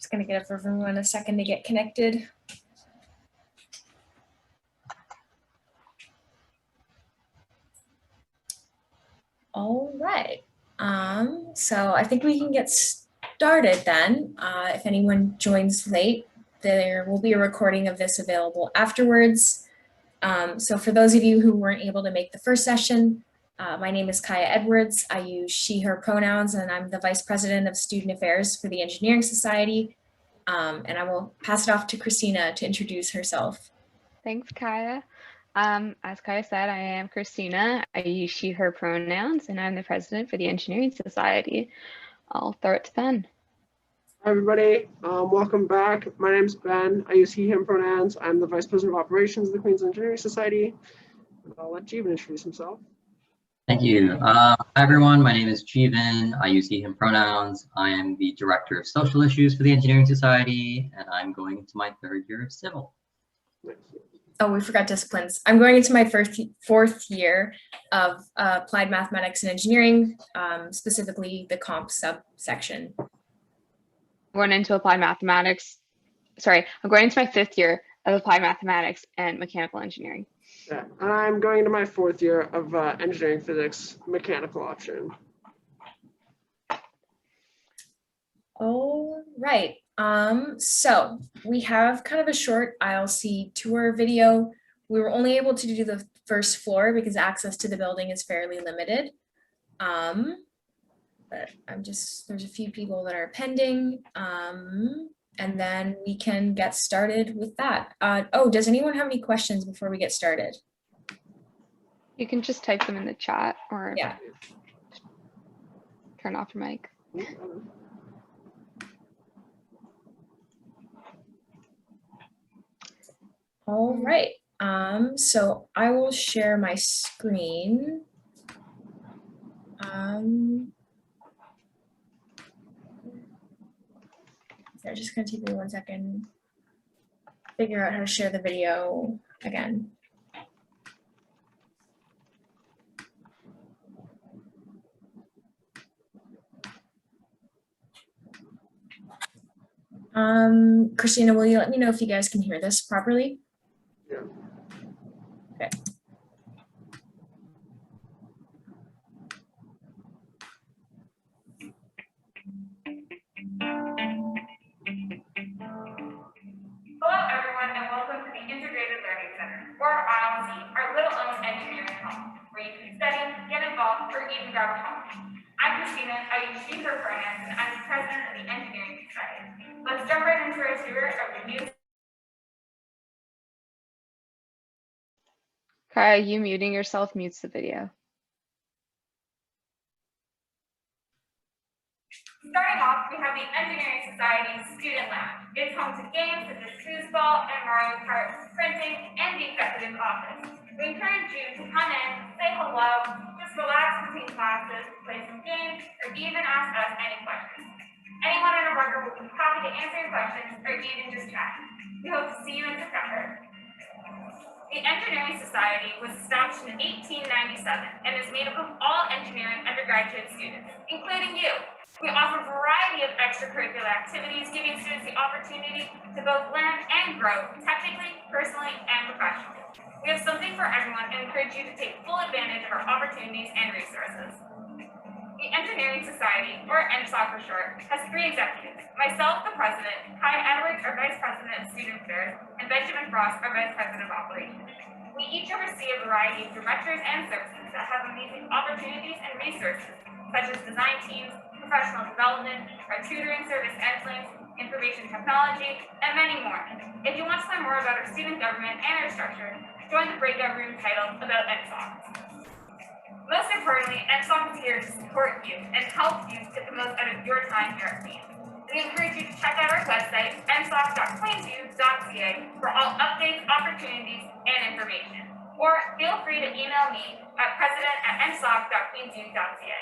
Just gonna give everyone a second to get connected. All right, so I think we can get started then. If anyone joins late, there will be a recording of this available afterwards. So for those of you who weren't able to make the first session, my name is Kaija Edwards. I use she, her pronouns, and I'm the Vice President of Student Affairs for the Engineering Society. And I will pass it off to Christina to introduce herself. Thanks, Kaija. As Kaija said, I am Christina. I use she, her pronouns, and I'm the President for the Engineering Society. I'll throw it to Ben. Hi, everybody. Welcome back. My name's Ben. I use he, him pronouns. I'm the Vice President of Operations of the Queens Engineering Society. I'll let Jeevan introduce himself. Thank you. Hi, everyone. My name is Jeevan. I use he, him pronouns. I am the Director of Social Issues for the Engineering Society, and I'm going into my third year of civil. Nice. Oh, we forgot disciplines. I'm going into my fourth year of applied mathematics and engineering, specifically the comp subsection. I'm going into applied mathematics. Sorry, I'm going into my 5th year of applied mathematics and mechanical engineering. Yeah, and I'm going into my 4th year of engineering physics mechanical option. All right. So we have kind of a short ILC tour video. We were only able to do the first floor because access to the building is fairly limited. But there's a few people that are pending. And then we can get started with that. Oh, does anyone have any questions before we get started? You can just type them in the chat or Yeah. turn off your mic. All right, so I will share my screen. So just gonna take me 1 second, figure out how to share the video again. Christina, will you let me know if you guys can hear this properly? Yeah. Okay. Hello, everyone, and welcome to the Integrated Learning Center, or ILC, our little-known engineering home, where you can study, get involved, or even grab a coffee. I'm Christina. I use she, her pronouns, and I'm the President of the Engineering Society. Let's jump right into our tour of the new. Kaija, you muting yourself mutes the video. Starting off, we have the Engineering Society Student Lounge. It's home to games such as foosball and Mario Kart, printing, and the executive office. We encourage you to come in, say hello, just relax between classes, play some games, or even ask us any questions. Anyone in our worker will be happy to answer your questions or even just chat. We hope to see you in September. The Engineering Society was established in 1897 and is made up of all engineering undergraduate students, including you. We offer a variety of extracurricular activities, giving students the opportunity to both learn and grow technically, personally, and professionally. We have something for everyone and encourage you to take full advantage of our opportunities and resources. The Engineering Society, or EngSoc for short, has 3 executives: myself, the president, Kaija Edwards, our vice president of student affairs, and Benjamin Frost, our vice president of operations. We each oversee a variety of directors and services that have amazing opportunities and resources, such as design teams, professional development, our tutoring service Edgelink, information technology, and many more. If you want to learn more about our student government and our structure, join the breakout room titled About EngSoc. Most importantly, EngSoc is here to support you and help you get the most out of your time here at Queens. We encourage you to check out our website, engsoc.queensu.ca, for all updates, opportunities, and information. Or feel free to email me at president@engsoc.queensu.ca.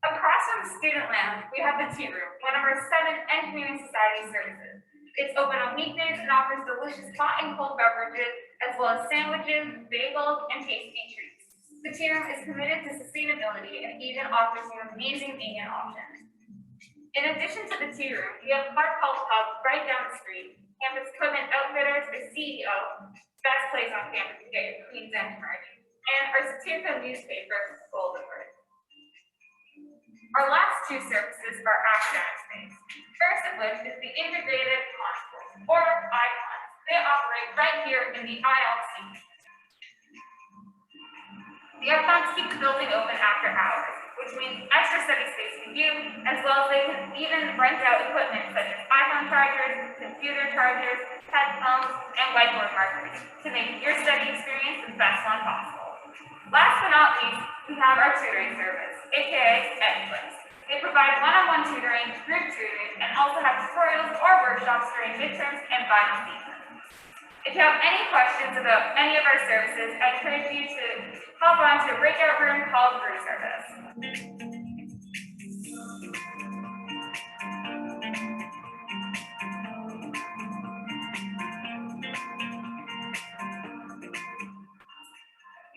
Across from the Student Lounge, we have the Tea Room, one of our 7 Engineering Society services. It's open on weekdays and offers delicious hot and cold beverages, as well as sandwiches, bagels, and tasty treats. Satirum is committed to sustainability and even offers you amazing vegan options. In addition to the tea room, we have Clark Health Hub right down the street, Campus Equipment Outfitters, the CEO, best place on campus to get your Queen's End merch, and our Satirical newspaper, Golden Bird. Our last two services are academic space. First of which is the Integrated Conference, or ICONs. They operate right here in the ILC. The ICONs keep the building open after hours, which means extra study space for you, as well as they can even rent out equipment such as iPhone chargers, computer chargers, headphones, and whiteboard markers to make your study experience the best one possible. Last but not least, we have our tutoring service, aka EngSoc. They provide one-on-one tutoring, group tutoring, and also have tutorials or workshops during midterms and final season. If you have any questions about any of our services, I encourage you to hop on to a breakout room called Group Service.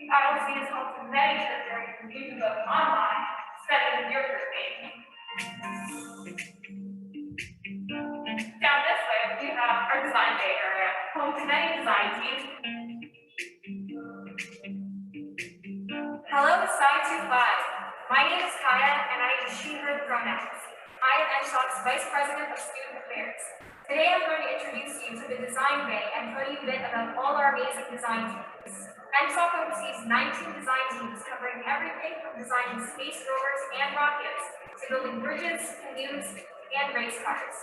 The ILC is home to many tutors you can go online, study with your group mates. Down this way, we have our design day area, home to many design teams. Hello, Side 25. My name is Kaija, and I use she, her pronouns. I am EngSoc's Vice President of Student Affairs. Today, I'm going to introduce you to the design bay and tell you a bit about all our amazing design teams. EngSoc oversees 19 design teams covering everything from designing space rovers and rockets to building bridges, canoes, and race cars.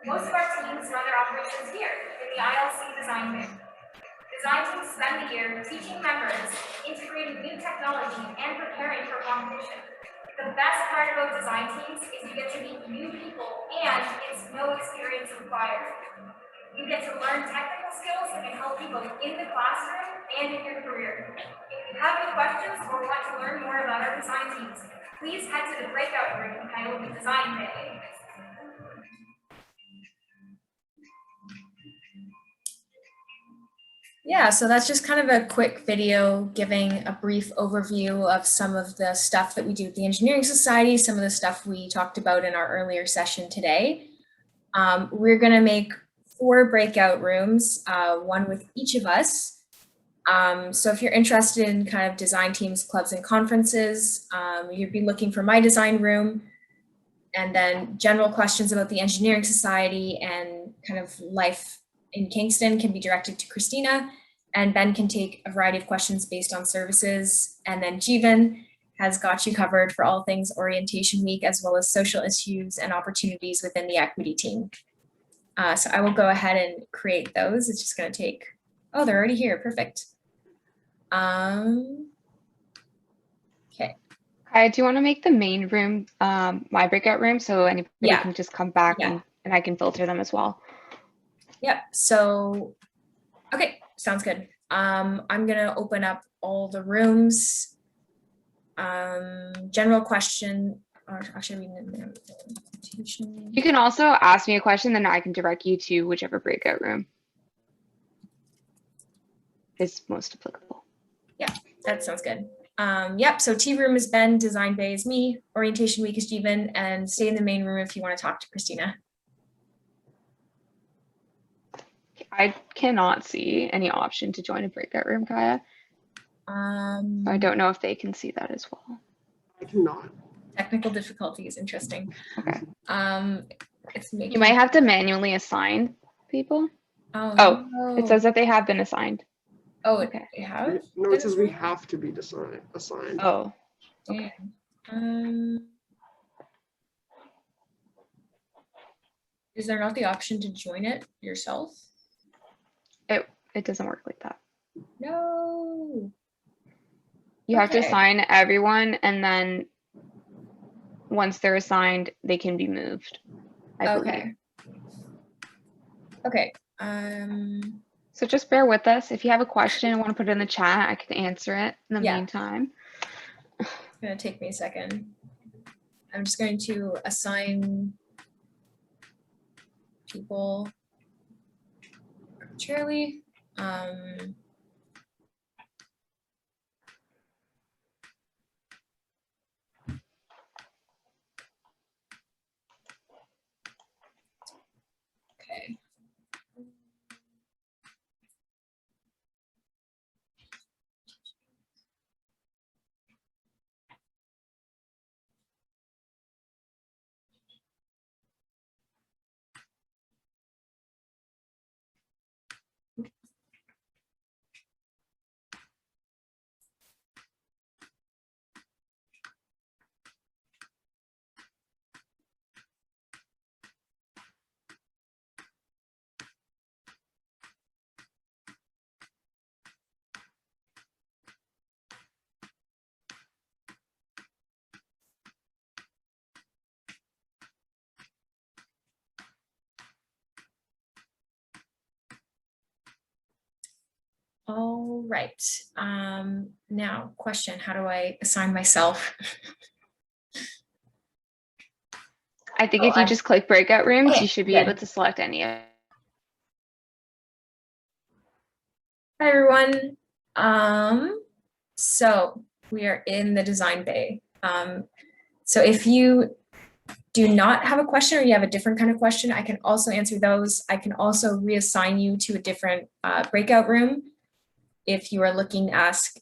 Most of our teams run their operations here in the ILC design bay. Design teams spend the year teaching members, integrating new technology, and preparing for competition. The best part about design teams is you get to meet new people and it's no experience required. You get to learn technical skills that can help you both in the classroom and in your career. If you have any questions or want to learn more about our design teams, please head to the breakout room titled the Design Day. Yeah, so that's just kind of a quick video giving a brief overview of some of the stuff that we do at the Engineering Society, some of the stuff we talked about in our earlier session today. We're going to make 4 breakout rooms, one with each of us. So if you're interested in kind of design teams, clubs, and conferences, you'd be looking for my design room. And then general questions about the Engineering Society and kind of life in Kingston can be directed to Christina, and Ben can take a variety of questions based on services. And then Jeevan has got you covered for all things orientation week, as well as social issues and opportunities within the equity team. So I will go ahead and create those. It's just going to take, oh, they're already here. Perfect. Okay. Kaija, do you want to make the main room my breakout room so anybody can just come back and I can filter them as well? Yep. So, okay, sounds good. I'm going to open up all the rooms. General question, or actually, you can also ask me a question, then I can direct you to whichever breakout room is most applicable. Yeah, that sounds good. Yep, so tea room is Ben, design bay is me, orientation week is Jeevan, and stay in the main room if you want to talk to Christina. I cannot see any option to join a breakout room, Kaija. I don't know if they can see that as well. I cannot. Technical difficulties, interesting. Okay. It's making... You might have to manually assign people. Oh, no. It says that they have been assigned. Oh, okay. They have? No, it says we have to be assigned. Oh, okay. Is there not the option to join it yourself? It doesn't work like that. No. You have to assign everyone, and then once they're assigned, they can be moved. I believe. Okay. So just bear with us. If you have a question and want to put it in the chat, I can answer it in the meantime. It's gonna take me a second. I'm just going to assign people arbitrarily. All right. Now, question, how do I assign myself? I think Oh, if you just click breakout rooms, okay, you should be good. able to select any of. Hi, everyone. So we are in the design bay. So if you do not have a question or you have a different kind of question, I can also answer those. I can also reassign you to a different breakout room if you are looking to ask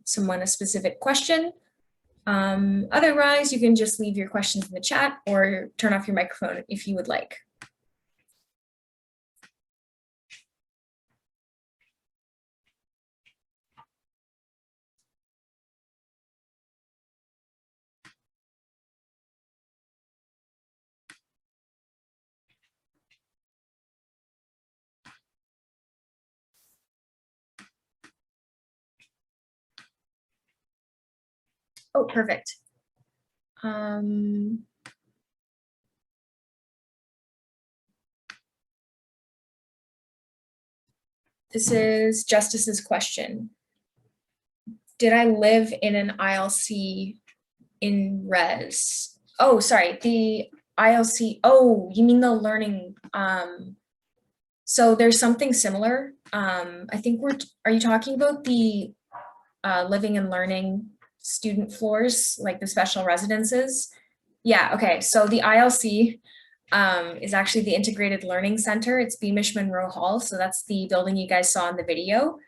someone a specific question. Otherwise, you can just leave your questions in the chat or turn off your microphone if you would like. Oh, perfect. This is Justice's question. Did I live in an ILC in res? Oh, sorry, the ILC. Oh, you mean the learning? So there's something similar. I think are you talking about the living and learning student floors, like the special residences? Yeah, okay, so the ILC is actually the Integrated Learning Center. It's Beamish Monroe Hall, so that's the building you guys saw in the video.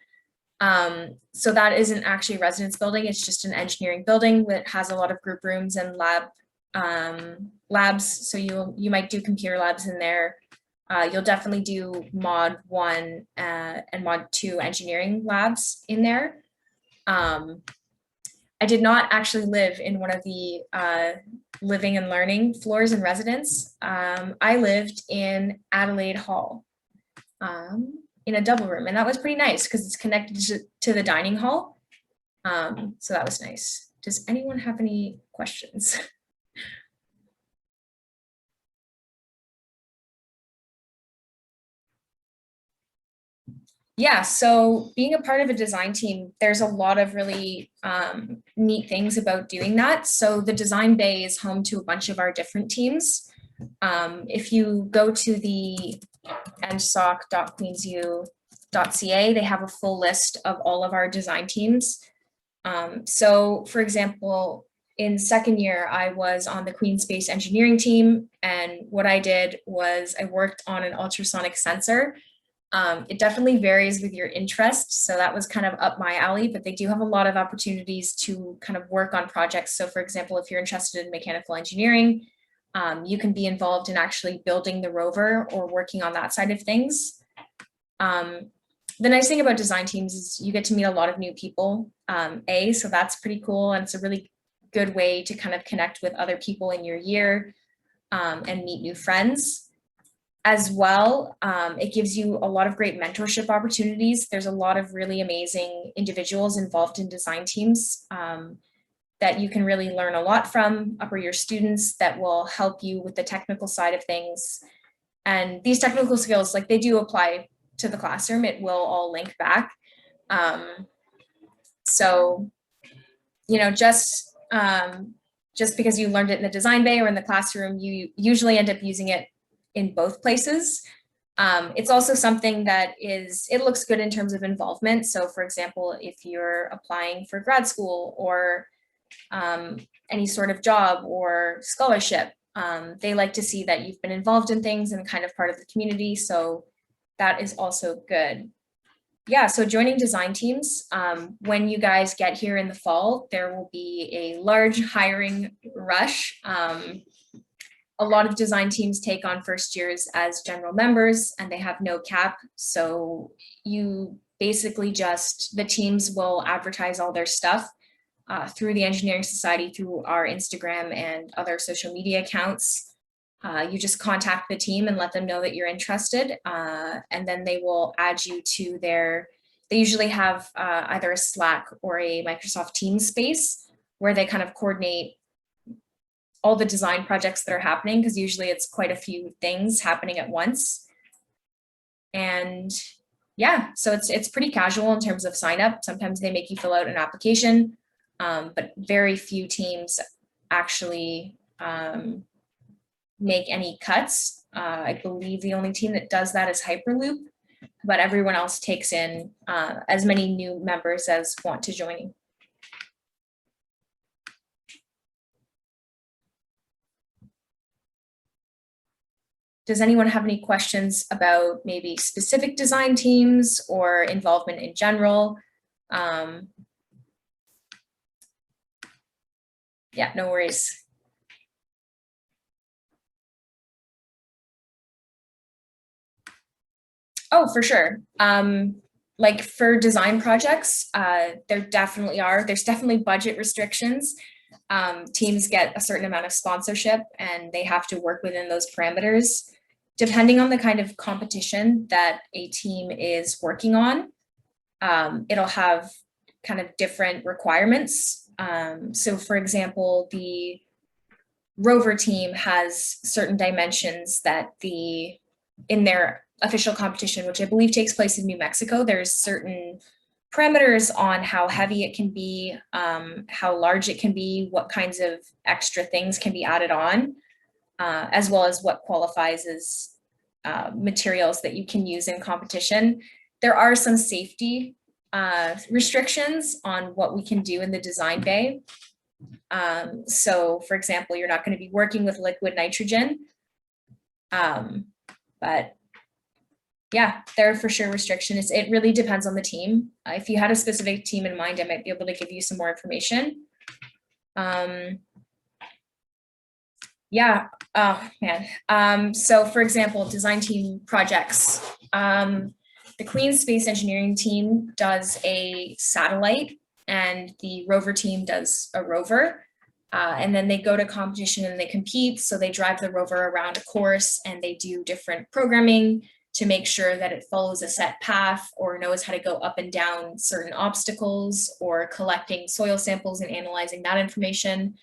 So that isn't actually a residence building, it's just an engineering building that has a lot of group rooms and labs, so you might do computer labs in there. You'll definitely do mod 1 and mod 2 engineering labs in there. I did not actually live in one of the living and learning floors in residence. I lived in Adelaide Hall in a double room, and that was pretty nice because it's connected to the dining hall. So that was nice. Does anyone have any questions? Yeah, so being a part of a design team, there's a lot of really neat things about doing that. So the design bay is home to a bunch of our different teams. If you go to the EngSoc.queensu.ca, they have a full list of all of our design teams. So for example, in second year, I was on the Queen Space Engineering team, and what I did was I worked on an ultrasonic sensor. It definitely varies with your interest, so that was kind of up my alley, but they do have a lot of opportunities to kind of work on projects. So for example, if you're interested in mechanical engineering, you can be involved in actually building the rover or working on that side of things. The nice thing about design teams is you get to meet a lot of new people, so that's pretty cool, and it's a really good way to kind of connect with other people in your year and meet new friends. As well, it gives you a lot of great mentorship opportunities. There's a lot of really amazing individuals involved in design teams that you can really learn a lot from, upper year students that will help you with the technical side of things. And these technical skills, like they do apply to the classroom, it will all link back. So, you know, just because you learned it in the design bay or in the classroom, you usually end up using it in both places. It's also something that it looks good in terms of involvement. So for example, if you're applying for grad school or any sort of job or scholarship, they like to see that you've been involved in things and kind of part of the community. So that is also good. Yeah, so joining design teams, when you guys get here in the fall, there will be a large hiring rush. A lot of design teams take on first years as general members and they have no cap. So you basically the teams will advertise all their stuff through the Engineering Society, through our Instagram and other social media accounts. You just contact the team and let them know that you're interested, and then they will add you to they usually have either a Slack or a Microsoft Teams space where they kind of coordinate all the design projects that are happening, because usually it's quite a few things happening at once. And Yeah, so it's pretty casual in terms of sign up. Sometimes they make you fill out an application, but very few teams actually make any cuts. I believe the only team that does that is Hyperloop, but everyone else takes in as many new members as want to join. Does anyone have any questions about maybe specific design teams or involvement in general? Yeah, no worries. Oh, for sure. Like for design projects, there's definitely budget restrictions. Teams get a certain amount of sponsorship and they have to work within those parameters. Depending on the kind of competition that a team is working on, it'll have kind of different requirements. So for example, the rover team has certain dimensions that in their official competition, which I believe takes place in New Mexico, there's certain parameters on how heavy it can be, how large it can be, what kinds of extra things can be added on, as well as what qualifies as materials that you can use in competition. There are some safety restrictions on what we can do in the design bay. So for example, you're not going to be working with liquid nitrogen, but yeah, there are for sure restrictions. It really depends on the team. If you had a specific team in mind, I might be able to give you some more information. Yeah, oh man. So for example, design team projects. The Queen's Space Engineering team does a satellite and the rover team does a rover. And then they go to competition and they compete. So they drive the rover around a course and they do different programming to make sure that it follows a set path or knows how to go up and down certain obstacles, or collecting soil samples and analyzing that information.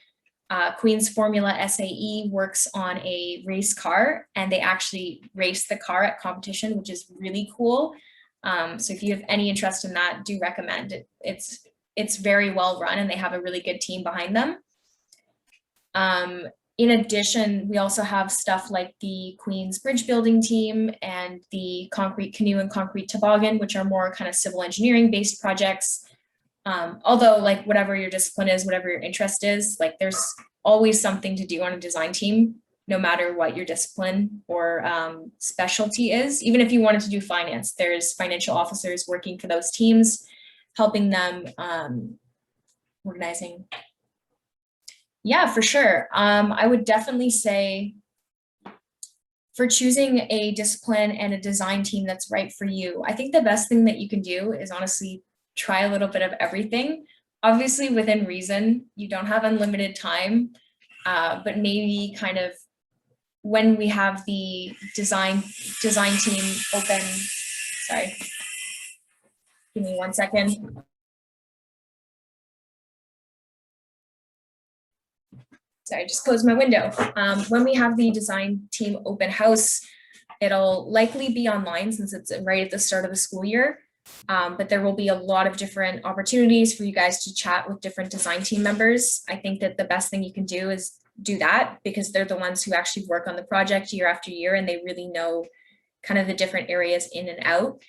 Queen's Formula SAE works on a race car and they actually race the car at competition, which is really cool. So if you have any interest in that, do recommend it. It's very well run and they have a really good team behind them. In addition, we also have stuff like the Queen's Bridge Building team and the Concrete Canoe and Concrete Toboggan, which are more kind of civil engineering based projects. Although like whatever your discipline is, whatever your interest is, like there's always something to do on a design team, no matter what your discipline or specialty is. Even if you wanted to do finance, there's financial officers working for those teams, helping them organizing. Yeah, for sure. I would definitely say for choosing a discipline and a design team that's right for you, I think the best thing that you can do is honestly try a little bit of everything. Obviously within reason, you don't have unlimited time, but maybe kind of when we have the design team open, sorry, give me 1 second. Sorry, I just closed my window. When we have the design team open house, it'll likely be online since it's right at the start of the school year. But there will be a lot of different opportunities for you guys to chat with different design team members. I think that the best thing you can do is do that because they're the ones who actually work on the project year after year and they really know kind of the different areas in and out.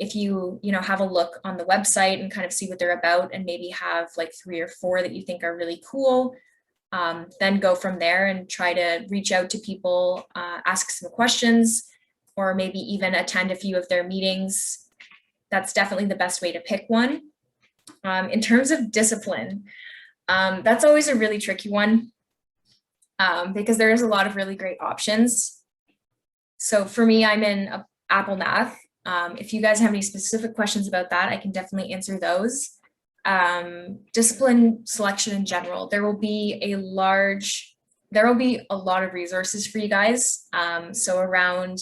If you have a look on the website and kind of see what they're about and maybe have like 3 or 4 that you think are really cool, then go from there and try to reach out to people, ask some questions, or maybe even attend a few of their meetings. That's definitely the best way to pick one. In terms of discipline, that's always a really tricky one because there is a lot of really great options. So for me, I'm in Apple Math. If you guys have any specific questions about that, I can definitely answer those. Discipline selection in general, there will be a lot of resources for you guys. So around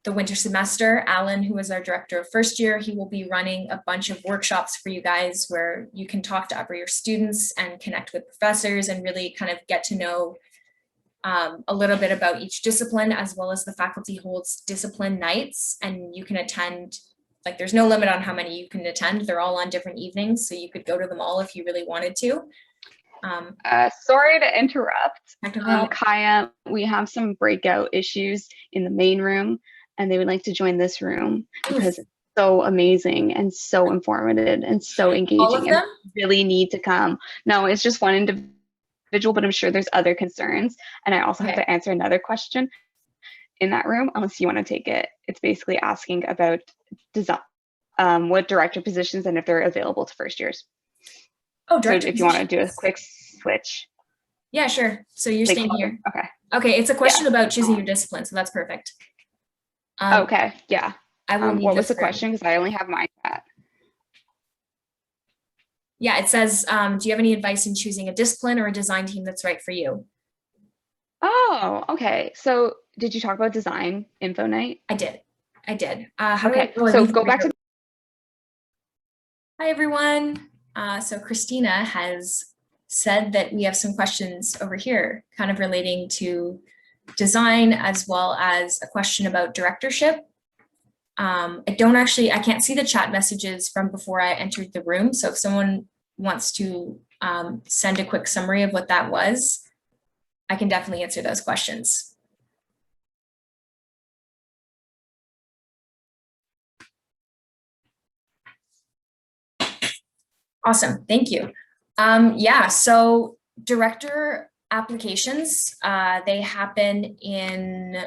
the winter semester, Alan, who is our director of first year, he will be running a bunch of workshops for you guys where you can talk to upper year students and connect with professors and really kind of get to know a little bit about each discipline, as well as the faculty holds discipline nights, and you can attend, like there's no limit on how many you can attend. They're all on different evenings, so you could go to them all if you really wanted to. Sorry to interrupt. Technically, Kaija, we have some breakout issues in the main room, and they would like to join this room because it's so amazing and so informative and so engaging. all of them? And really need to come. No, it's just one individual, but I'm sure there's other concerns. And I also have to answer another question in that room, unless you want to take it. It's basically asking about design, what director positions and if they're available to first years. Oh, so if you want to do a quick switch. Yeah, sure. So you're staying here. Okay. Okay, it's a question about choosing your discipline, so that's perfect. Okay, yeah. I will need what was the room. question? Because I only have my chat. Yeah, it says, do you have any advice in choosing a discipline or a design team that's right for you? Oh, okay. So did you talk about design info night? I did. Okay, so go back to. Hi, everyone. So Christina has said that we have some questions over here kind of relating to design, as well as a question about directorship. I can't see the chat messages from before I entered the room. So if someone wants to send a quick summary of what that was, I can definitely answer those questions. Awesome, thank you. Yeah, so director applications, they happen in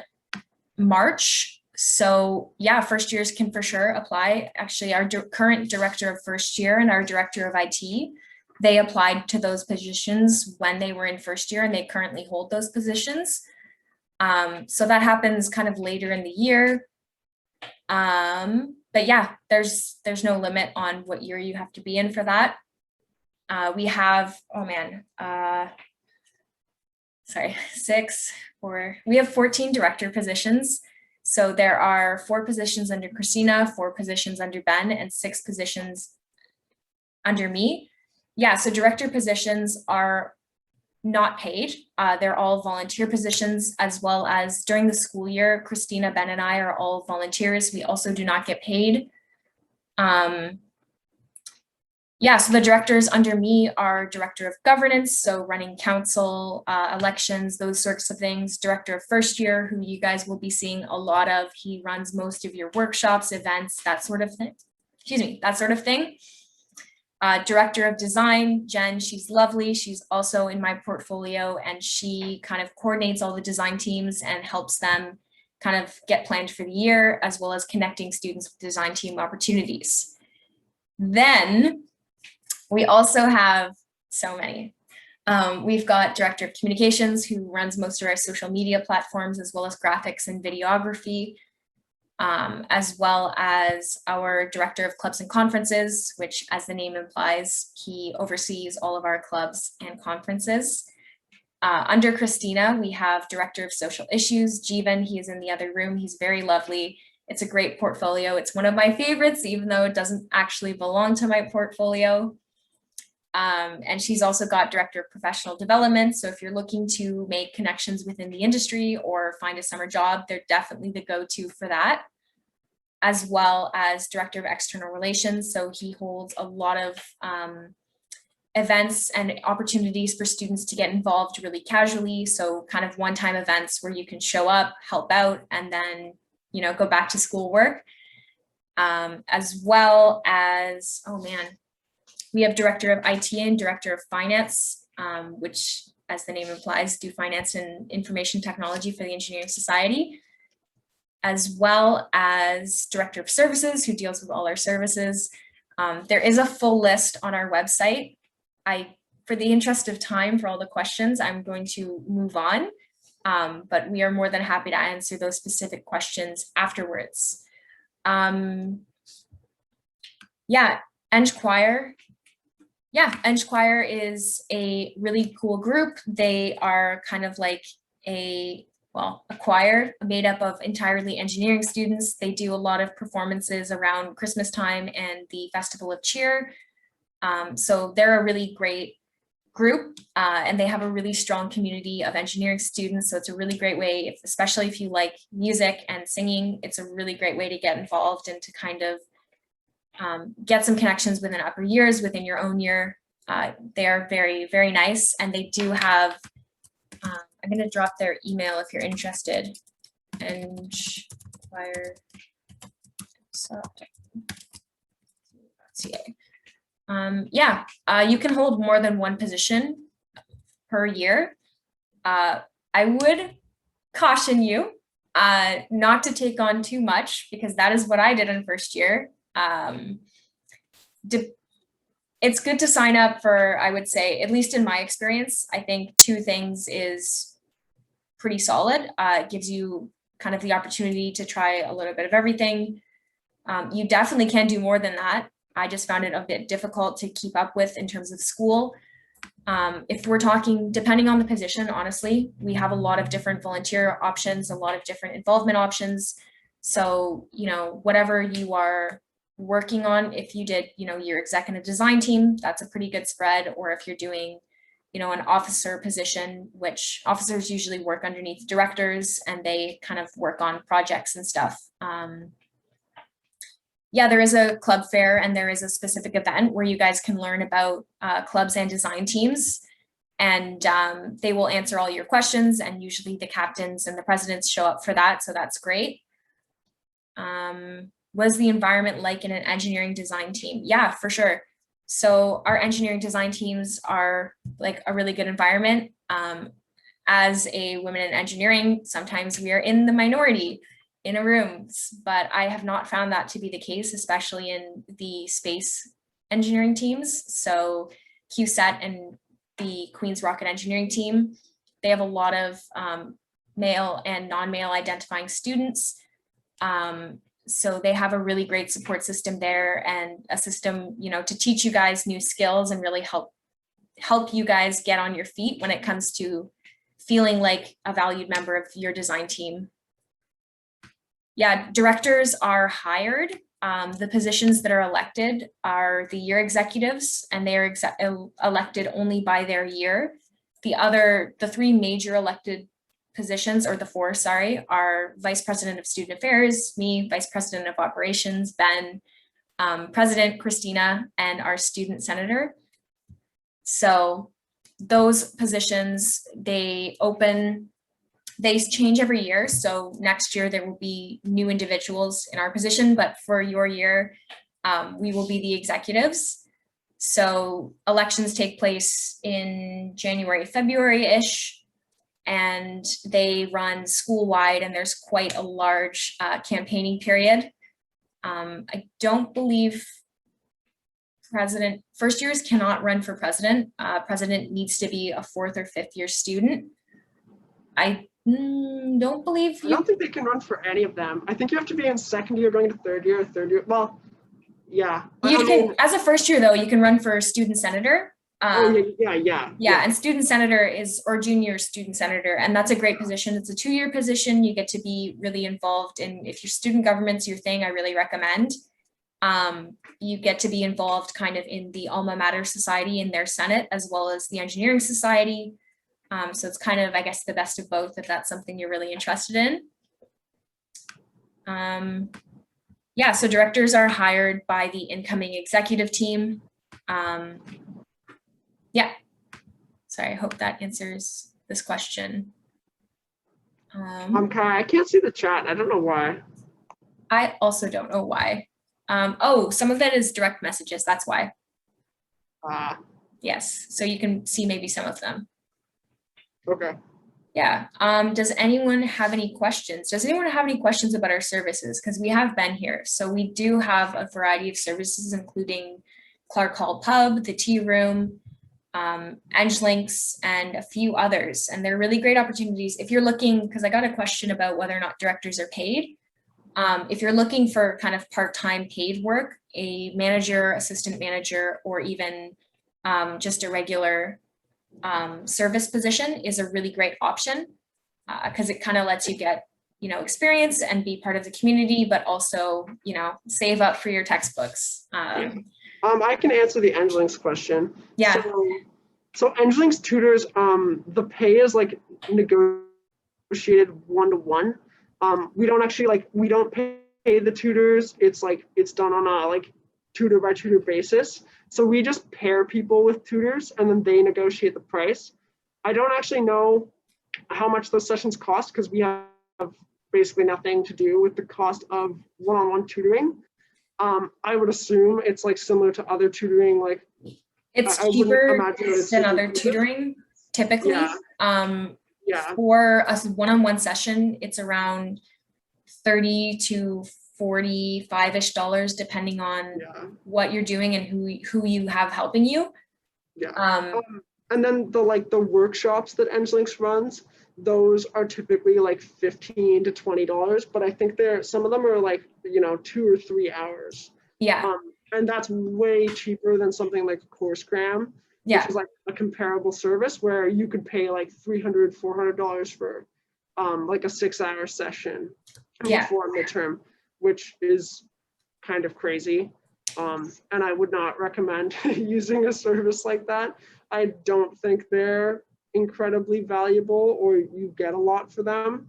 March. So yeah, first years can for sure apply. Actually, our current director of first year and our director of IT, they applied to those positions when they were in first year, and they currently hold those positions. So that happens kind of later in the year. But yeah, there's no limit on what year you have to be in for that. We have, we have 14 director positions. So there are 4 positions under Christina, 4 positions under Ben, and 6 positions under me. Yeah, so director positions are not paid. They're all volunteer positions, as well as during the school year, Christina, Ben, and I are all volunteers. We also do not get paid. Yeah, so the directors under me are director of governance, so running council, elections, those sorts of things. Director of first year, who you guys will be seeing a lot of. He runs most of your workshops, events, that sort of thing. Director of design, Jen, she's lovely. She's also in my portfolio, and she kind of coordinates all the design teams and helps them kind of get planned for the year, as well as connecting students with design team opportunities. Then we also have so many. We've got director of communications, who runs most of our social media platforms, as well as graphics and videography, as well as our director of clubs and conferences, which, as the name implies, he oversees all of our clubs and conferences. Under Christina, we have director of social issues, Jeevan. He is in the other room. He's very lovely. It's a great portfolio. It's one of my favorites, even though it doesn't actually belong to my portfolio. And she's also got director of professional development. So if you're looking to make connections within the industry or find a summer job, they're definitely the go-to for that, as well as director of external relations. So he holds a lot of events and opportunities for students to get involved really casually. So kind of one-time events where you can show up, help out, and then, you know, go back to school work. As well as, we have director of IT and director of finance, which, as the name implies, do finance and information technology for the Engineering Society, as well as director of services, who deals with all our services. There is a full list on our website. For the interest of time, for all the questions, I'm going to move on, but we are more than happy to answer those specific questions afterwards. EngCoir. EngCoir is a really cool group. They are kind of like a choir made up of entirely engineering students. They do a lot of performances around Christmas time and the Festival of Cheer. So they're a really great group, and they have a really strong community of engineering students. So it's a really great way, especially if you like music and singing, it's a really great way to get involved and to kind of get some connections within upper years, within your own year. They are very, very nice. And they do have, I'm going to drop their email if you're interested. EngSoc.ca. You can hold more than one position per year. I would caution you not to take on too much, because that is what I did in first year. It's good to sign up for, I would say, at least in my experience, I think 2 things is pretty solid. It gives you kind of the opportunity to try a little bit of everything. You definitely can do more than that. I just found it a bit difficult to keep up with in terms of school. If we're talking, depending on the position, honestly, we have a lot of different volunteer options, a lot of different involvement options. So, you know, whatever you are working on, if you did, you know, your executive design team, that's a pretty good spread. Or if you're doing, you know, an officer position, which officers usually work underneath directors and they kind of work on projects and stuff. Yeah, there is a club fair and there is a specific event where you guys can learn about clubs and design teams, and they will answer all your questions, and usually the captains and the presidents show up for that, so that's great. Was the environment like in an engineering design team? Yeah, for sure. So our engineering design teams are like a really good environment. As a woman in engineering, sometimes we are in the minority in a room, but I have not found that to be the case, especially in the space engineering teams. So QSET and the Queen's Rocket Engineering team, they have a lot of male and non-male identifying students. So they have a really great support system there, and a system, you know, to teach you guys new skills and really help you guys get on your feet when it comes to feeling like a valued member of your design team. Yeah, directors are hired. The positions that are elected are the year executives, and they are elected only by their year. The 3 major elected positions, or the 4, sorry, are Vice President of Student Affairs, me, Vice President of Operations, Ben, President, Christina, and our student senator. So those positions, they change every year. So next year there will be new individuals in our position, but for your year, we will be the executives. So elections take place in January, February-ish, and they run school-wide, and there's quite a large campaigning period. I don't believe first years cannot run for president. President needs to be a 4th or 5th year student. I don't believe I don't think they can run for any of them. I think you have to be in 2nd year going to 3rd year. Well, yeah. You can, as a first year though, you can run for student senator. Yeah, and student senator or junior student senator, and that's a great position. It's a 2-year position. You get to be really involved in, if your student government's your thing, I really recommend. You get to be involved kind of in the alma mater society in their senate, as well as the engineering society. So it's kind of, I guess, the best of both, if that's something you're really interested in. Yeah, so directors are hired by the incoming executive team. Yeah, sorry, I hope that answers this question. Okay, I can't see the chat. I don't know why. I also don't know why. Oh, some of that is direct messages, that's why. Yes, so you can see maybe some of them. Okay. Yeah, does anyone have any questions? Does anyone have any questions about our services? Because we have been here. So we do have a variety of services, including Clark Hall Pub, the Tea Room, EngLinks, and a few others. And they're really great opportunities. If you're looking, because I got a question about whether or not directors are paid. If you're looking for kind of part-time paid work, a manager, assistant manager, or even just a regular service position is a really great option, because it kind of lets you get, you know, experience and be part of the community, but also, you know, save up for your textbooks. I can answer the EngLinks question. Yeah. So So EngLink's tutors, the pay is like negotiated 1-to-1. We don't actually we don't pay the tutors. It's done on a tutor by tutor basis. So we just pair people with tutors and then they negotiate the price. I don't actually know how much those sessions cost because we have basically nothing to do with the cost of one-on-one tutoring. I would assume it's similar to other tutoring, It's I cheaper it's than super other expensive. tutoring typically. Yeah. For a one-on-one session, it's around $30 to $45-ish depending on what you're doing and who you have helping you. And then the workshops that EngLinks runs, those are typically $15 to $20, but I think some of them are 2 or 3 hours. Yeah. And that's way cheaper than something like CourseGram, which is a comparable service where you could pay $300, $400 for a 6-hour session before midterm, which is kind of crazy. And I would not recommend using a service like that. I don't think they're incredibly valuable or you get a lot for them.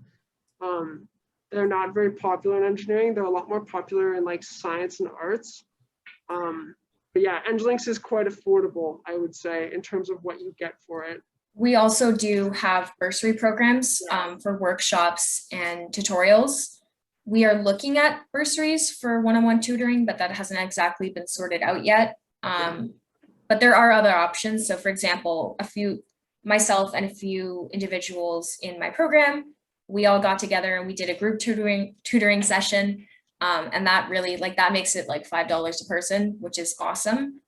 They're not very popular in engineering. They're a lot more popular in science and arts. But yeah, EngLinks is quite affordable, I would say, in terms of what you get for it. We also do have bursary programs for workshops and tutorials. We are looking at bursaries for one-on-one tutoring, but that hasn't exactly been sorted out yet. But there are other options. So for example, myself and a few individuals in my program, we all got together and we did a group tutoring session. And that really that makes it $5 a person, which is awesome.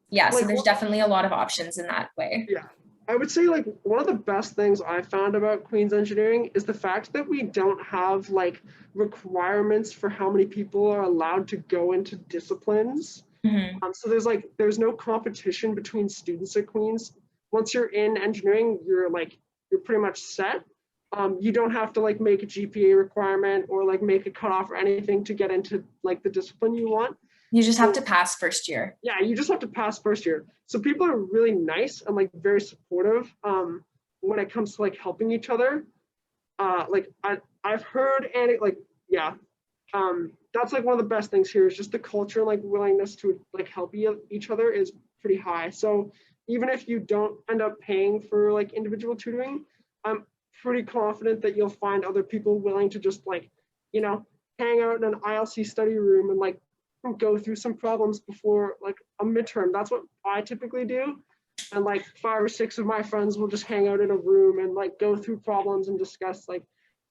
Yeah, so there's definitely a lot of options in that way. Yeah, I would say one of the best things I found about Queen's Engineering is the fact that we don't have requirements for how many people are allowed to go into disciplines. So there's no competition between students at Queen's. Once you're in engineering, you're pretty much set. You don't have to make a GPA requirement or make a cutoff or anything to get into the discipline you want. You just have to pass first year. Yeah, you just have to pass first year. So people are really nice and very supportive when it comes to helping each other. I've heard and that's one of the best things here is just the culture and willingness to help each other is pretty high. So even if you don't end up paying for individual tutoring, I'm pretty confident that you'll find other people willing to just hang out in an ILC study room and go through some problems before a midterm. That's what I typically do. And 5 or 6 of my friends will just hang out in a room and go through problems and discuss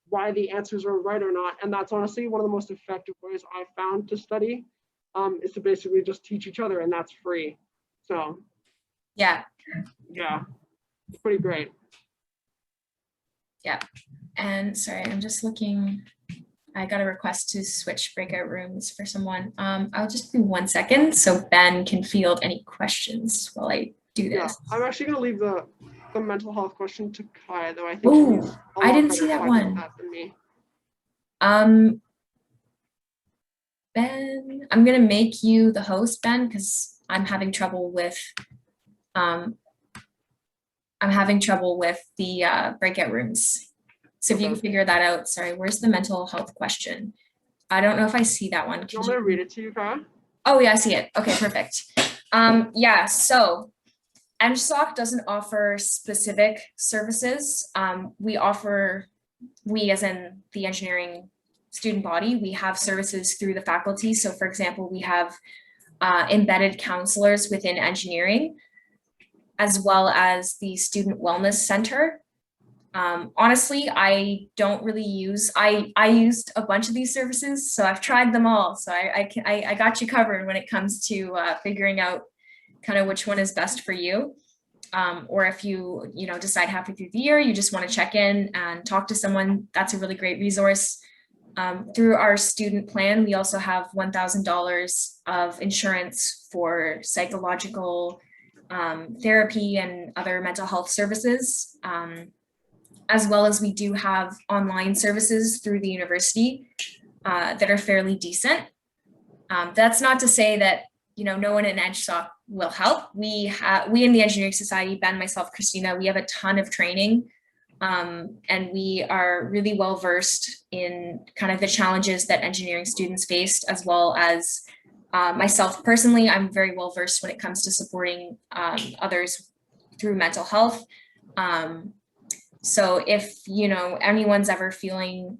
why the answers are right or not. And that's honestly one of the most effective ways I've found to study is to basically just teach each other, and that's free. So yeah, it's pretty great. Yeah. And sorry, I'm just looking. I got a request to switch breakout rooms for someone. I'll just do 1 second so Ben can field any questions while I do this. Yeah, I'm actually gonna leave the mental health question to Kai, though I think he's I didn't see that one. Than me. Ben, I'm gonna make you the host, Ben, because I'm having trouble with the breakout rooms. So if you can figure that out. Sorry, where's the mental health question? I don't know if I see that one. Do you want me to read it to you, Kai? Oh yeah, I see it. Okay, perfect. Yeah, so EngSoc doesn't offer specific services. We as in the engineering student body, we have services through the faculty. So for example, we have embedded counselors within engineering, as well as the Student Wellness Center. Honestly, I don't really I used a bunch of these services, so I've tried them all. So I got you covered when it comes to figuring out kind of which one is best for you. Or if you decide halfway through the year, you just want to check in and talk to someone, that's a really great resource. Through our student plan, we also have $1,000 of insurance for psychological therapy and other mental health services. As well as we do have online services through the university that are fairly decent. That's not to say that no one in EngSoc will help. We in the Engineering Society, Ben, myself, Christina, we have a ton of training, and we are really well versed in kind of the challenges that engineering students faced, as well as myself personally. I'm very well versed when it comes to supporting others through mental health. So if anyone's ever feeling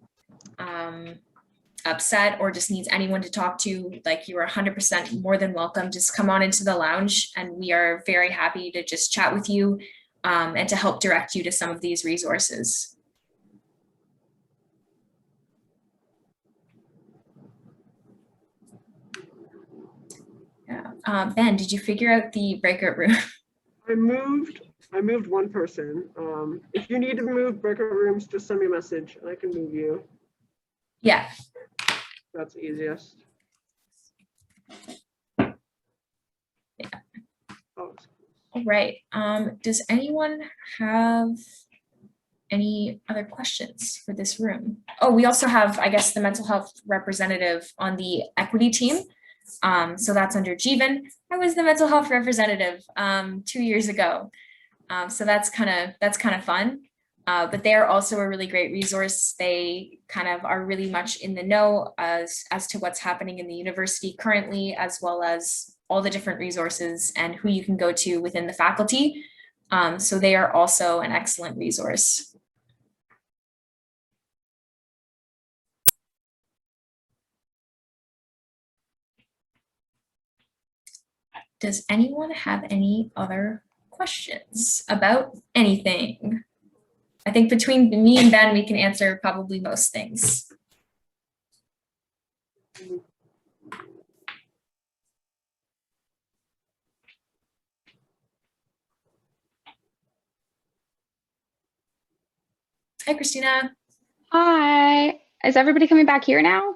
upset or just needs anyone to talk to, like, you are 100% more than welcome. Just come on into the lounge and we are very happy to just chat with you and to help direct you to some of these resources. Yeah. Ben, did you figure out the breakout room? I moved one person. If you need to move breakout rooms, just send me a message and I can move you. Yeah. That's easiest. Yeah. Oh. All right. Does anyone have any other questions for this room? Oh, we also have, I guess, the mental health representative on the equity team. So that's under Jeevan. I was the mental health representative 2 years ago. So that's kind of fun. But they are also a really great resource. They kind of are really much in the know as to what's happening in the university currently, as well as all the different resources and who you can go to within the faculty. So they are also an excellent resource. Does anyone have any other questions about anything? I think between me and Ben, we can answer probably most things. Hi, Christina. Hi. Is everybody coming back here now?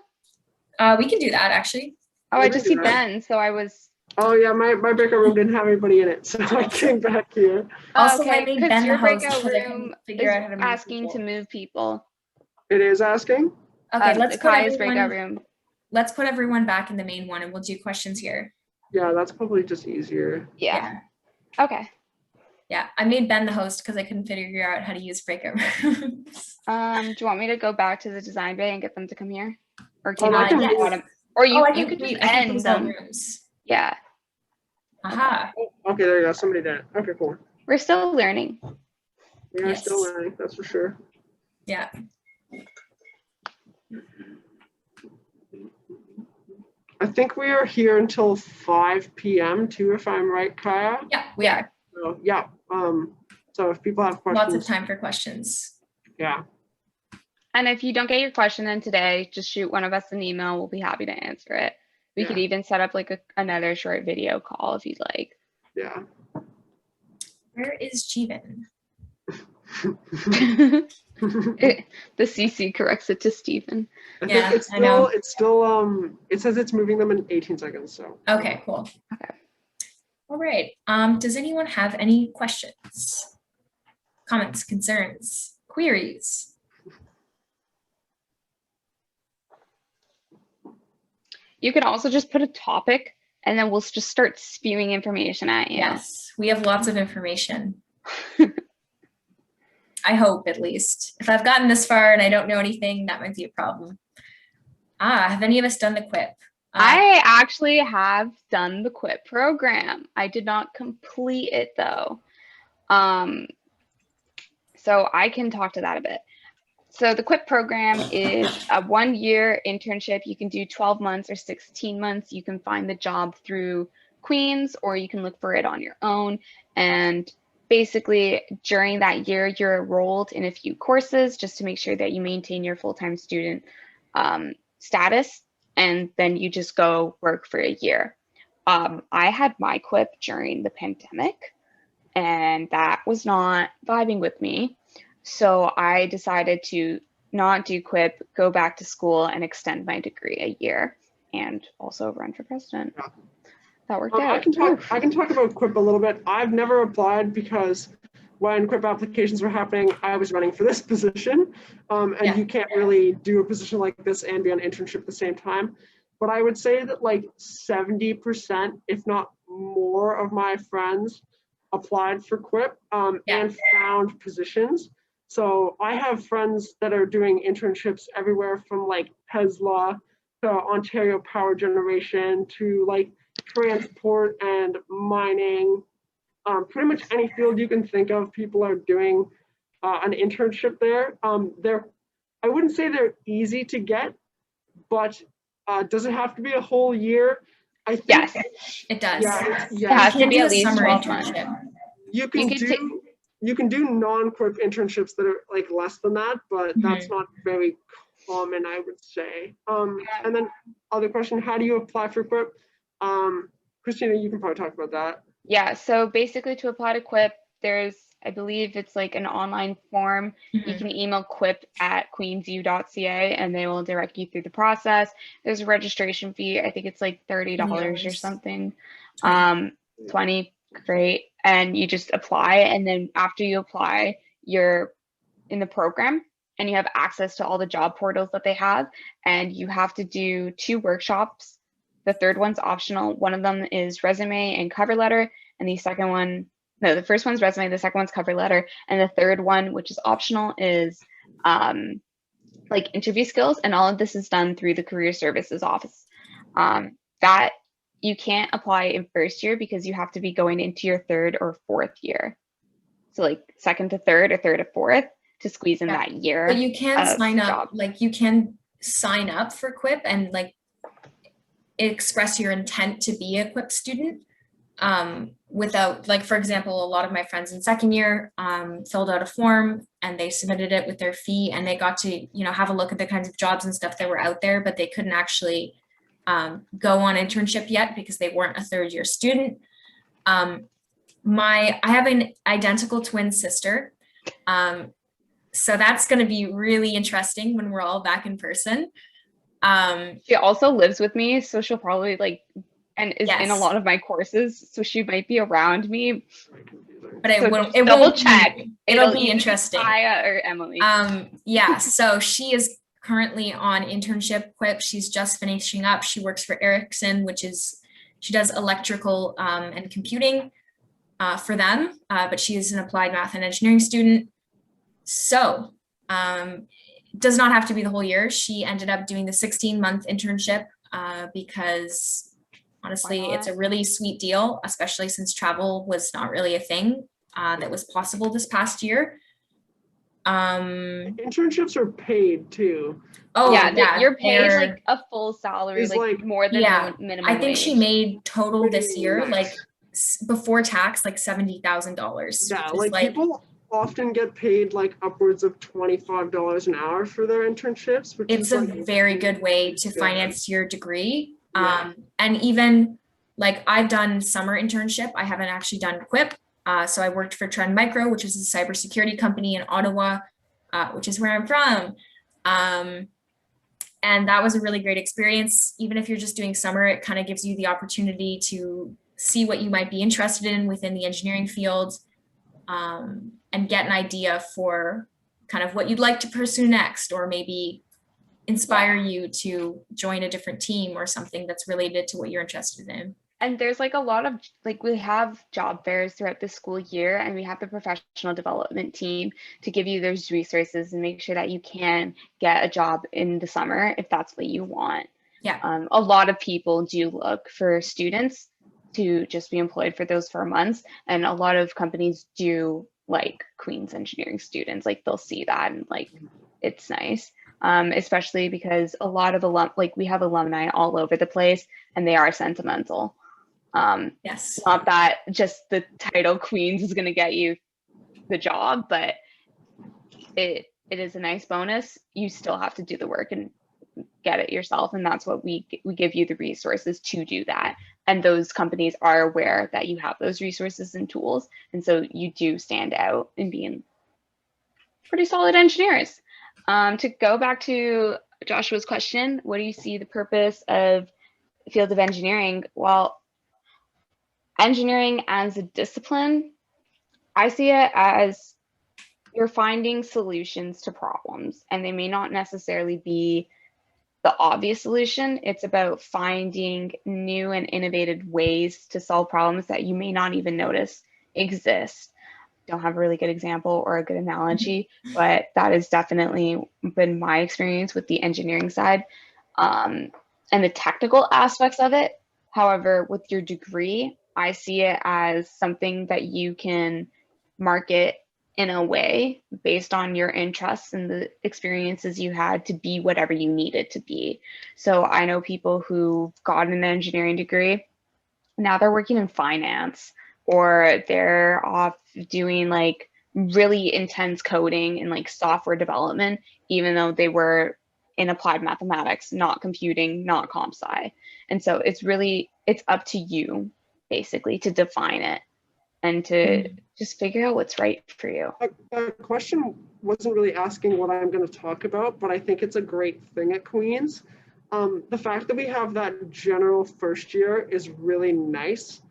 We can do that, actually. Oh, I just see Ben, so I was... Oh yeah, my breakout room didn't have anybody in it, so I came back here. Also, okay, I made because Ben your the host breakout because I couldn't room is figure out how to move asking people. to move people. It is asking? Okay, let's put Kai's breakout room. Let's put everyone back in the main one and we'll do questions here. Yeah, that's probably just easier. Yeah. Okay. Yeah, I made Ben the host because I couldn't figure out how to use breakout rooms. Do you want me to go back to the design bay and get them to come here? Or can I can you move. bottom? Or you, I you can could just I can end close all them. rooms. Yeah. Aha. Oh, okay, there you go. Somebody did it. Okay, cool. We're still learning. Yeah, Yes. still learning, that's for sure. Yeah. I think we are here until 5 p.m. too, if I'm right, Kaija. Yeah, we are. So, yeah. So if people have questions. Lots of time for questions. Yeah. And if you don't get your question in today, just shoot one of us an email. We'll be happy to answer it. We could even set up like another short video call if you'd like. Yeah. Where is Jeevan? The CC corrects it to Stephen. I think it's still it says it's moving them in 18 seconds. So okay, cool. Okay. All right. Does anyone have any questions, comments, concerns, queries? You can also just put a topic and then we'll just start spewing information at you. Yes, we have lots of information. I hope, at least. If I've gotten this far and I don't know anything, that might be a problem. Have any of us done the QUIP? I actually have done the QUIP program. I did not complete it though. So I can talk to that a bit. So the QUIP program is a 1-year internship. You can do 12 months or 16 months. You can find the job through Queens or you can look for it on your own. And basically during that year, you're enrolled in a few courses just to make sure that you maintain your full-time student status. And then you just go work for a year. I had my QUIP during the pandemic and that was not vibing with me. So I decided to not do QUIP, go back to school and extend my degree a year and also run for president. Yeah. That worked out. I can talk about QUIP a little bit. I've never applied because when QUIP applications were happening, I was running for this position. And you can't really do a position like this and be on internship at the same time. But I would say that like 70%, if not more of my friends applied for QUIP and found positions. So I have friends that are doing internships everywhere from like Tesla to Ontario Power Generation to like transport and mining. Pretty much any field you can think of, people are doing an internship there. I wouldn't say they're easy to get, but does it have to be a whole year? I think Yes, it does. it has to be at least 12 months. You can do non-QUIP internships that are like less than that, but that's not very common, I would say. And then other question, how do you apply for QUIP? Christina, you can probably talk about that. Yeah, so basically to apply to QUIP, there's, I believe it's like an online form. You can email quip@queensu.ca and they will direct you through the process. There's a registration fee. I think it's like $30 or something. 20, great. And you just apply. And then after you apply, you're in the program and you have access to all the job portals that they have. And you have to do 2 workshops. The third one's optional. One of them is resume and cover letter. And the second one, no, the first one's resume, the second one's cover letter. And the third one, which is optional, is like interview skills. And all of this is done through the career services office. That you can't apply in first year because you have to be going into your 3rd or 4th year. So like 2nd to 3rd or 3rd to 4th to squeeze in that year. But you can sign up, like you can sign up for QUIP and like express your intent to be a QUIP student without, like, for example, a lot of my friends in 2nd year filled out a form and they submitted it with their fee and they got to, you know, have a look at the kinds of jobs and stuff that were out there, but they couldn't actually go on internship yet because they weren't a 3rd year student. I have an identical twin sister. So that's going to be really interesting when we're all back in person. She also lives with me, so she'll probably like, and is in a lot of my courses, so she might be around me. But it won't check. It'll be interesting. Kaija or Emily. Yeah, so she is currently on internship QUIP. She's just finishing up. She works for Ericsson, which is, she does electrical and computing for them, but she is an applied math and engineering student. So does not have to be the whole year. She ended up doing the 16-month internship because honestly, it's a really sweet deal, especially since travel was not really a thing that was possible this past year. Internships are paid too. Oh yeah, you're paid like a full salary, like more than minimum I think wage. she made total this year, like before tax, like $70,000. Yeah, like people often get paid like upwards of $25 an hour for their internships, which it's a very good way to finance your degree. And even like I've done summer internship. I haven't actually done QUIP. So I worked for Trend Micro, which is a cybersecurity company in Ottawa, which is where I'm from. And that was a really great experience. Even if you're just doing summer, it kind of gives you the opportunity to see what you might be interested in within the engineering field, and get an idea for kind of what you'd like to pursue next, or maybe inspire you to join a different team or something that's related to what you're interested in. And there's like a lot of, like, we have job fairs throughout the school year, and we have the professional development team to give you those resources and make sure that you can get a job in the summer if that's what you want. Yeah. A lot of people do look for students to just be employed for those 4 months. And a lot of companies do like Queen's engineering students, like they'll see that and like, it's nice. Especially because a lot of we have alumni all over the place and they are sentimental. Yes. Not that just the title Queens is going to get you the job, but it is a nice bonus. You still have to do the work and get it yourself. And that's what we give you the resources to do that. And those companies are aware that you have those resources and tools. And so you do stand out in being pretty solid engineers. To go back to Joshua's question, what do you see the purpose of the field of engineering? Well, engineering as a discipline, I see it as you're finding solutions to problems, and they may not necessarily be the obvious solution. It's about finding new and innovative ways to solve problems that you may not even notice exist. Don't have a really good example or a good analogy, but that has definitely been my experience with the engineering side, and the technical aspects of it. However, with your degree, I see it as something that you can market in a way based on your interests and the experiences you had to be whatever you needed to be. So I know people who got an engineering degree, now they're working in finance, or they're off doing like really intense coding and like software development, even though they were in applied mathematics, not computing, not comp sci. And so it's up to you basically to define it and to just figure out what's right for you. The question wasn't really asking what I'm going to talk about, but I think it's a great thing at Queen's. The fact that we have that general first year is really nice.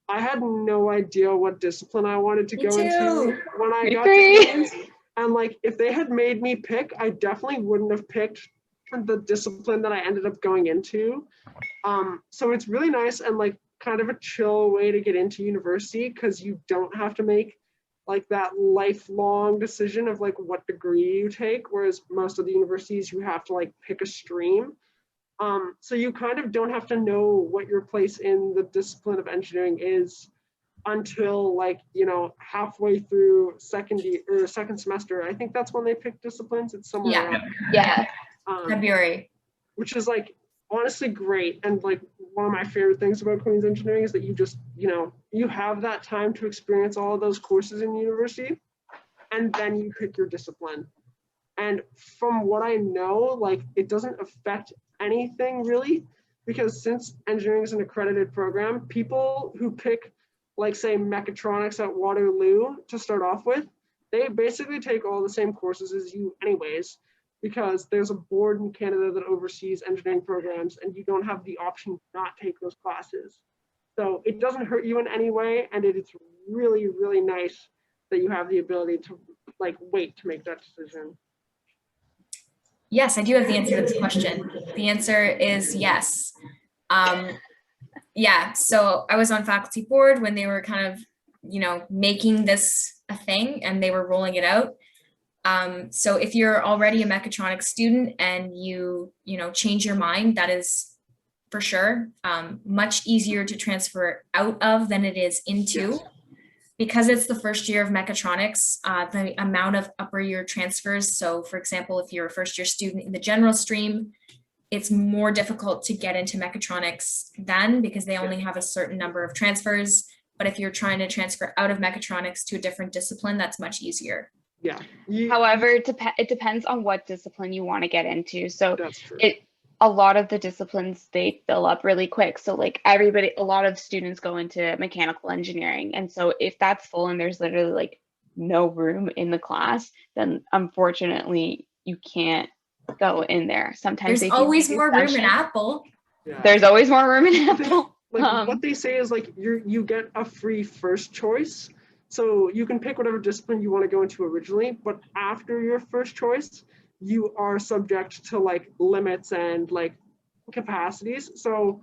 I had no idea what discipline I wanted to go into when I got to Queen's. And like, if they had made me pick, I definitely wouldn't have picked the discipline that I ended up going into. So it's really nice and like kind of a chill way to get into university, because you don't have to make like that lifelong decision of like what degree you take, whereas most of the universities you have to like pick a stream. So you kind of don't have to know what your place in the discipline of engineering is until like, you know, halfway through second semester. I think that's when they pick disciplines. It's somewhere around. Yeah. February. Which is like honestly great. And like one of my favorite things about Queen's Engineering is that you just, you know, you have that time to experience all of those courses in university, and then you pick your discipline. And from what I know, like it doesn't affect anything really, because since engineering is an accredited program, people who pick like say mechatronics at Waterloo to start off with, they basically take all the same courses as you anyways, because there's a board in Canada that oversees engineering programs, and you don't have the option to not take those classes. So it doesn't hurt you in any way, and it's really, really nice that you have the ability to like wait to make that decision. Yes, I do have the answer to this question. The answer is yes. Yeah, so I was on faculty board when they were kind of, you know, making this a thing and they were rolling it out. So if you're already a mechatronics student and you know, change your mind, that is for sure much easier to transfer out of than it is into. Yes. Because it's the first year of mechatronics, the amount of upper year transfers. So for example, if you're a first year student in the general stream, it's more difficult to get into mechatronics then because they only have a certain number of transfers. But if you're trying to transfer out of mechatronics to a different discipline, that's much easier. Yeah. However, it depends on what discipline you want to get into. So that's true. A lot of the disciplines, they fill up really quick. So like a lot of students go into mechanical engineering. And so if that's full and there's literally like no room in the class, then unfortunately you can't go in there. Sometimes there's always more room in Apple. Yeah. There's always more room in Apple. Like what they say is like you get a free first choice. So you can pick whatever discipline you want to go into originally, but after your first choice, you are subject to like limits and like capacities. So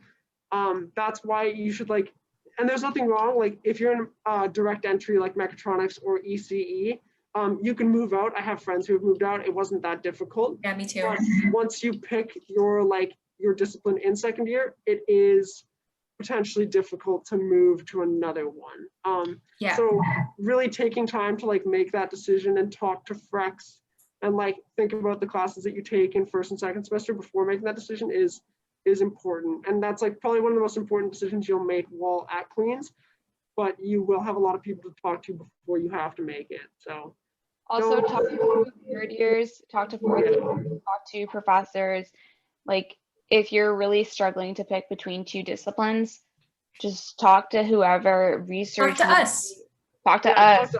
that's why you should like, and there's nothing wrong, like if you're in direct entry like mechatronics or ECE, you can move out. I have friends who have moved out. It wasn't that difficult. Yeah, me too. But once you pick your discipline in second year, it is potentially difficult to move to another one. Yeah. So really taking time to like make that decision and talk to Frex and like think about the classes that you take in first and second semester before making that decision is important. And that's like probably one of the most important decisions you'll make while at Queen's, but you will have a lot of people to talk to before you have to make it. So also talk to third years, talk to fourth years, talk to professors. Like if you're really struggling to pick between two disciplines, just talk to whoever, research. Talk to us. Talk to us.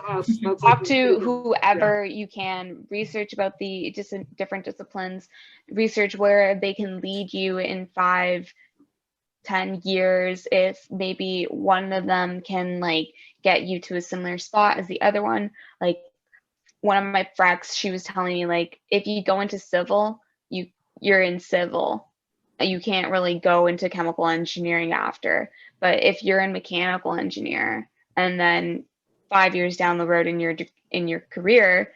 Talk to whoever you can. Research about the different disciplines. Research where they can lead you in 5-10 years. If maybe one of them can like get you to a similar spot as the other one. Like one of my Frex, she was telling me like if you go into civil, you're in civil. You can't really go into chemical engineering after. But if you're in mechanical engineer and then 5 years down the road in your career,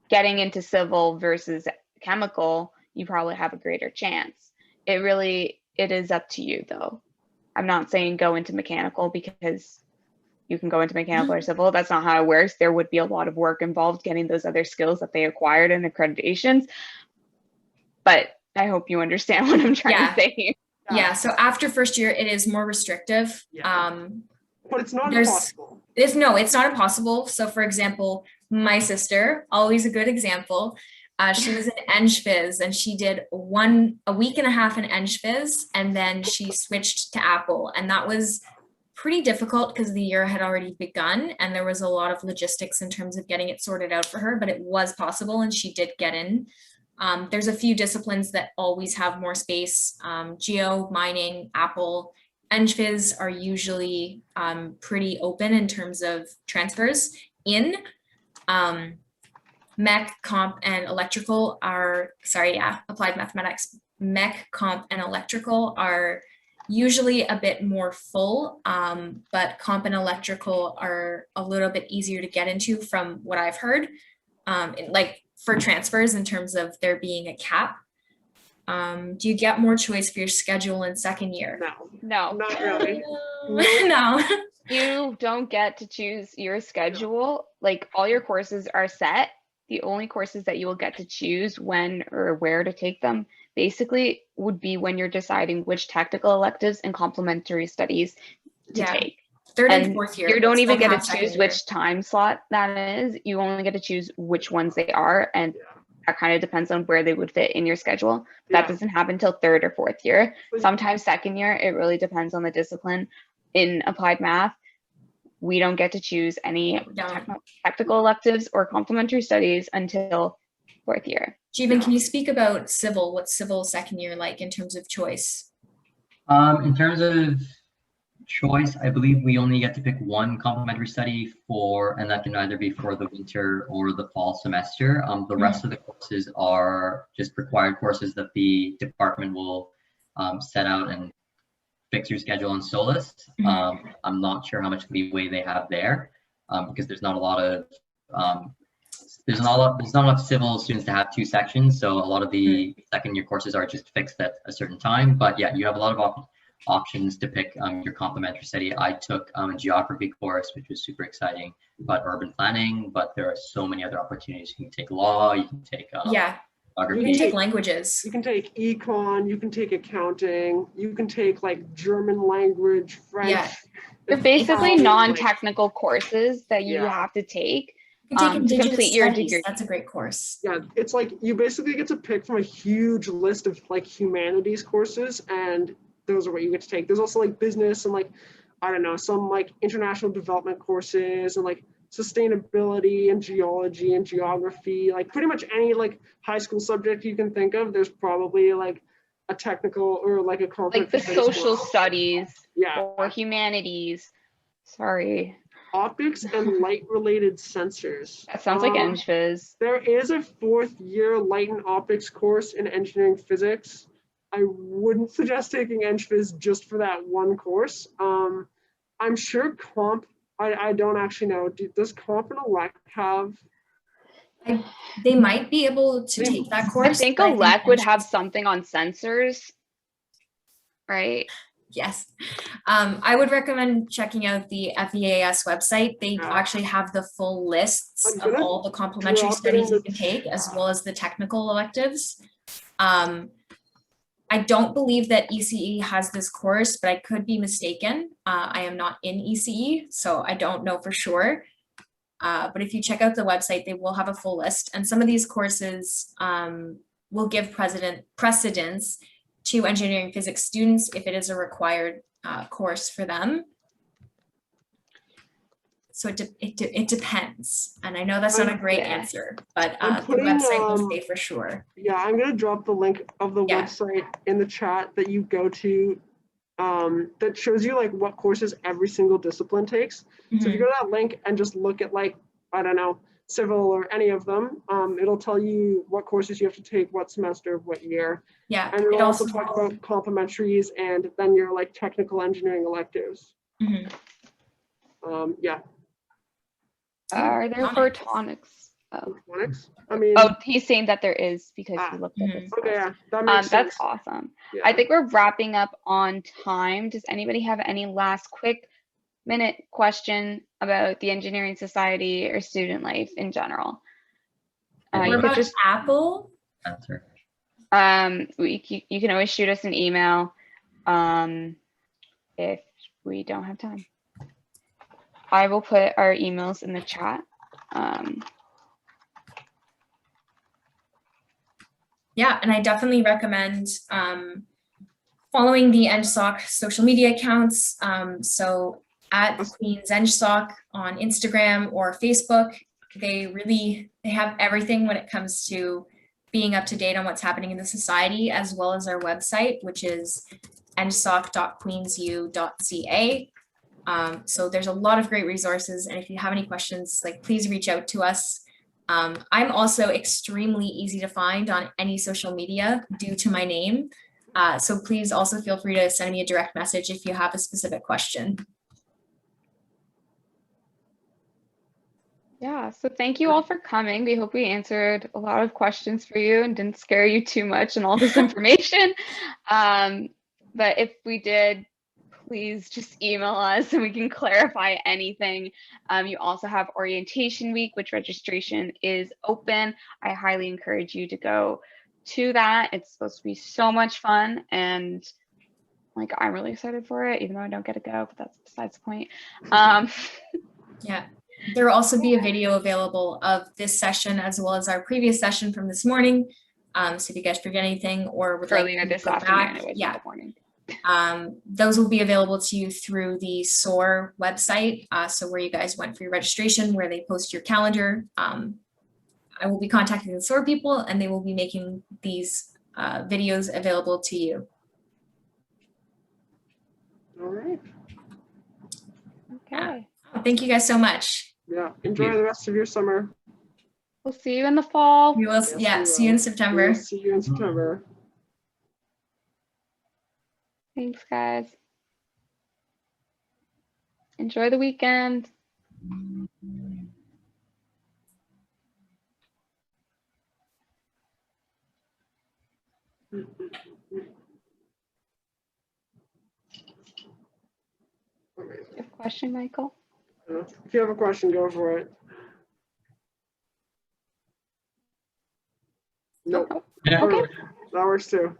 getting into civil versus chemical, you probably have a greater chance. It is up to you though. I'm not saying go into mechanical because you can go into mechanical or civil. That's not how it works. There would be a lot of work involved getting those other skills that they acquired in accreditations. But I hope you understand what I'm trying to say. Yeah, so after first year, it is more restrictive. But it's not impossible. It's not impossible. So for example, my sister, always a good example, she was in EngPhys and she did a week and a half in EngPhys, and then she switched to Apple. And that was pretty difficult because the year had already begun and there was a lot of logistics in terms of getting it sorted out for her, but it was possible and she did get in. There's a few disciplines that always have more space. Geo, mining, Apple, EngPhys are usually pretty open in terms of transfers in. Mech, comp, and electrical applied mathematics. Mech, comp, and electrical are usually a bit more full, but comp and electrical are a little bit easier to get into from what I've heard, like for transfers in terms of there being a cap. Do you get more choice for your schedule in second year? No, Not really. No. You don't get to choose your schedule. Like all your courses are set. The only courses that you will get to choose when or where to take them basically would be when you're deciding which technical electives and complementary studies to take. Third and fourth year. You don't even get to choose which time slot that is. You only get to choose which ones they are, and that kind of depends on where they would fit in your schedule. That doesn't happen until third or fourth year. Sometimes second year, it really depends on the discipline. In applied math, we don't get to choose any technical electives or complementary studies until fourth year. Jeevan, can you speak about civil? What's civil second year like in terms of choice? In terms of choice, I believe we only get to pick one complementary study and that can either be for the winter or the fall semester. The rest of the courses are just required courses that the department will set out and fix your schedule on Solus. I'm not sure how much leeway they have there because there's not a lot of there's not enough civil students to have two sections, so a lot of the second year courses are just fixed at a certain time. But yeah, you have a lot of options to pick your complementary study. I took a geography course, which was super exciting, about urban planning, but there are so many other opportunities. You can take law, you can take you can take languages. You can take econ, you can take accounting, you can take like German language, French. Yeah. They're basically non-technical courses that you have to take to complete your degree. That's a great course. Yeah, it's like you basically get to pick from a huge list of like humanities courses, and those are what you get to take. There's also like business and like, I don't know, some like international development courses and like sustainability and geology and geography, like pretty much any like high school subject you can think of, there's probably like a technical or like a like the social studies or humanities. Sorry. Optics and light related sensors. That sounds like EngPhys. There is a fourth year light and optics course in engineering physics. I wouldn't suggest taking EngPhys just for that one course. I'm sure comp, I don't actually know. Does comp and elect have? They might be able to take that course. I think elect would have something on sensors, right? Yes. I would recommend checking out the FEAS website. They actually have the full lists of all the complementary studies you can take, as well as the technical electives. I don't believe that ECE has this course, but I could be mistaken. I am not in ECE, so I don't know for sure. But if you check out the website, they will have a full list. And some of these courses will give precedence to engineering physics students if it is a required course for them. So it depends. And I know that's not a great answer, but the website will say for sure. Yeah, I'm gonna drop the link of the website in the chat that you go to that shows you like what courses every single discipline takes. So if you go to that link and just look at like, I don't know, civil or any of them. It'll tell you what courses you have to take, what semester, what year. Yeah. And it'll also talk about complementaries and then your like technical engineering electives. Mhm. Yeah. Are there photonics? Oh. Photonics? I mean, Oh, he's saying that there is because he looked at this. okay, list. yeah, that makes sense. That's awesome. Yeah. I think we're wrapping up on time. Does anybody have any last quick minute question about the engineering society or student life in general? What You could about just Answer. you can always shoot us an email if we don't have time. I will put our emails in the chat. Yeah, and I definitely recommend following the EngSoc social media accounts. So at Queens EngSoc on Instagram or Facebook, they have everything when it comes to being up to date on what's happening in the society, as well as our website, which is engsoc.queensu.ca. So there's a lot of great resources, and if you have any questions, like please reach out to us. I'm also extremely easy to find on any social media due to my name. So please also feel free to send me a direct message if you have a specific question. Yeah, so thank you all for coming. We hope we answered a lot of questions for you and didn't scare you too much and all this information. But if we did, please just email us and we can clarify anything. You also have orientation week, which registration is open. I highly encourage you to go to that. It's supposed to be so much fun, and like I'm really excited for it, even though I don't get to go, but that's besides the point. Yeah, there will also be a video available of this session as well as our previous session from this morning. So if you guys forget anything or would Earlier like to this go afternoon, back, it was in yeah. the morning. Those will be available to you through the SOAR website. So where you guys went for your registration, where they post your calendar. I will be contacting the SOAR people and they will be making these videos available to you. All right. Okay. Thank you guys so much. Yeah. Enjoy the rest of your summer. We'll see you in the fall. We will, Yes, see you in September. We'll see you in September. Thanks, guys. Enjoy the weekend. Okay. Do you have a question, Michael? If you have a question, go for it. Nope. Yeah. Okay. That works too.